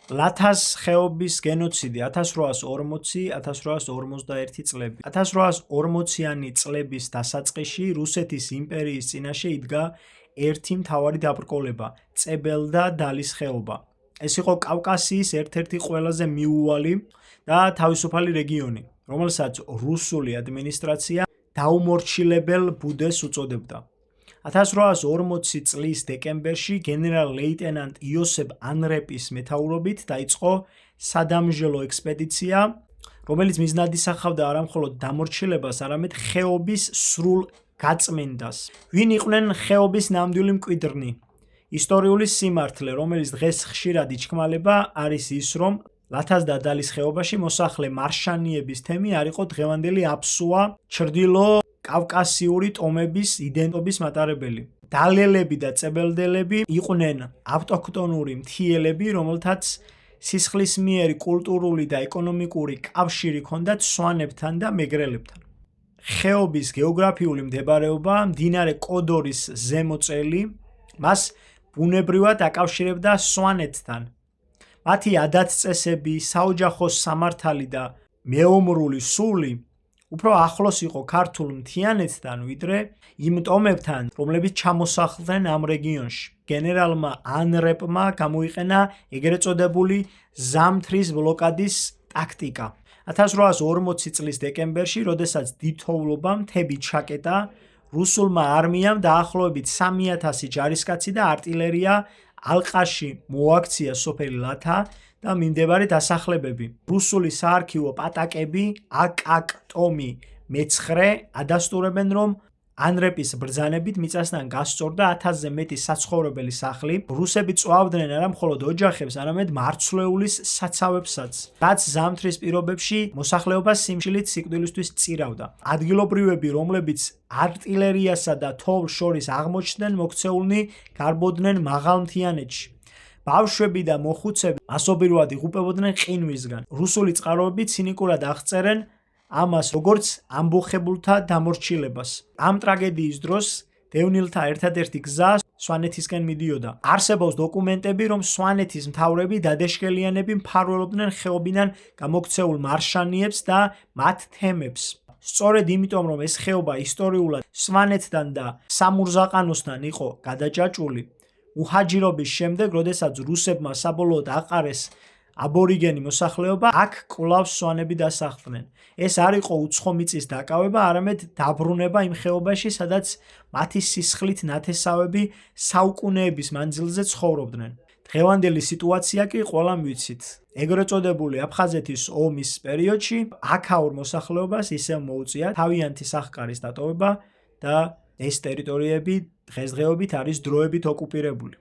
ლათას ხეობის გენოციდი 1840-1851 წლები. 1840-იანი წლების დასაწყისში რუსეთის იმპერიის წინაშე იდგა ერთი მთავარი დაბრკოლება წებელდა დალის ხეობა. ეს იყო კავკასიის ერთ-ერთი ყველაზე მიუვალი და თავისუფალი რეგიონი, რომელსაც რუსული ადმინისტრაცია დაუმორჩილებელ ბუდეს უწოდებდა. 1840 წლის დეკემბერში გენერალ-ლეიტენანტ იოსებ ანრეპის მეთაურობით დაიწყო სადამჟელო ექსპედიცია, რომელიც მიზნად ისახავდა არა მხოლოდ დამორჩილებას, არამედ ხეობის სრულ გაწმენდას. ვინ იყვნენ ხეობის ნამდვილი მკვიდრნი? ისტორიული სიმართლე, რომელიც დღეს ხშირად იჩქმალება, არის ის, რომ ლათას და დალის ხეობაში მოსახლე მარშანიების თემი არ იყო დღევანდელი აფსუა, ჩრდილო კავკასიური ტომების იდენტობის მატარებელი. დალელები და წებელდელები იყვნენ ავტოქტონური მთიელები, რომელთაც სისხლისმიერი კულტურული და ეკონომიკური კავშირი ჰქონდათ სვანებთან და მეგრელებთან. ხეობის გეოგრაფიული მდებარეობა, მდინარე კოდორის ზემო წელი, მას ბუნებრივად აკავშირებდა სვანეთთან. მათი ადათ-წესები, საოჯახო სამართალი და მეომრული სული უფრო ახლოს იყო ქართულ მთიანეთთან, ვიდრე იმ ტომებთან, რომლებიც ჩამოსახლდნენ ამ რეგიონში. გენერალმა ანრეპმა გამოიყენა ეგრეთ წოდებული ზამთრის ბლოკადის ტაქტიკა. 1840 წლის დეკემბერში, როდესაც დიდთოვლობა მთები ჩაკეტა, რუსულმა არმიამ დაახლოებით 3000 ჯარისკაცი და артиლერია ალყაში მოაქცია სოფელი ლათა და მიმდებარე დასახლებები. რუსული საარქივო პატაკები აკაკ ტომი მე-9 ადასტურებენ, რომ ანრეპის ბრძანებით მიწასთან გასწორდა 1000-ზე მეტი საცხოვრებელი სახლი. რუსები წვავდნენ არა მხოლოდ ოჯახებს, არამედ მარცვლეულის საცავებსაც, რაც ზამთრის პირობებში მოსახლეობას სიმშილით სიკვდილისთვის წირავდა. ადგილობრივები, რომლებიც артиლერიასა და თოვლს შორის აღმოჩნდნენ, მოქცეულნი გარბოდნენ მაღალ მთიანეთში. ბავშვები და მოხუცები მასობრივად იღუპებოდნენ ყინვისგან. რუსული წყაროები ცინიკურად აღწერენ ამას როგორც ამბოხებულთა დამორჩილებას. ამ ტრაგედიის დროს დევნილთა ერთადერთი გზა სვანეთისკენ მიდიოდა. არსებობს დოკუმენტები, რომ სვანეთის მთავრები დადეშკელიანები მფარველობდნენ ხეობიდან გამოქცეულ მარშანიებს და მათ თემებს. სწორედ იმიტომ, რომ ეს ხეობა ისტორიულად სვანეთთან და სამურზაყანოსთან იყო გადაჭაჭული, მუჰაჯირობის შემდეგ, როდესაც რუსებმა საბოლოოდ აყარეს აბორიგენი მოსახლეობა, აქ კვლავ სვანები დასახლდნენ. ეს არ იყო უცხო მიწის დაკავება, არამედ დაბრუნება იმ ხეობაში, სადაც მათი სისხლით ნათესავები საუკუნეების მანძილზე ცხოვრობდნენ. დღევანდელი სიტუაცია კი ყველამ ვიცით. ეგრეთ წოდებული აფხაზეთის ომის პერიოდში აქაურ მოსახლეობას ისევ მოუწია თავიანთი სახკარის დატოვება და ეს ტერიტორიები დღესდღეობით არის დროებით ოკუპირებული.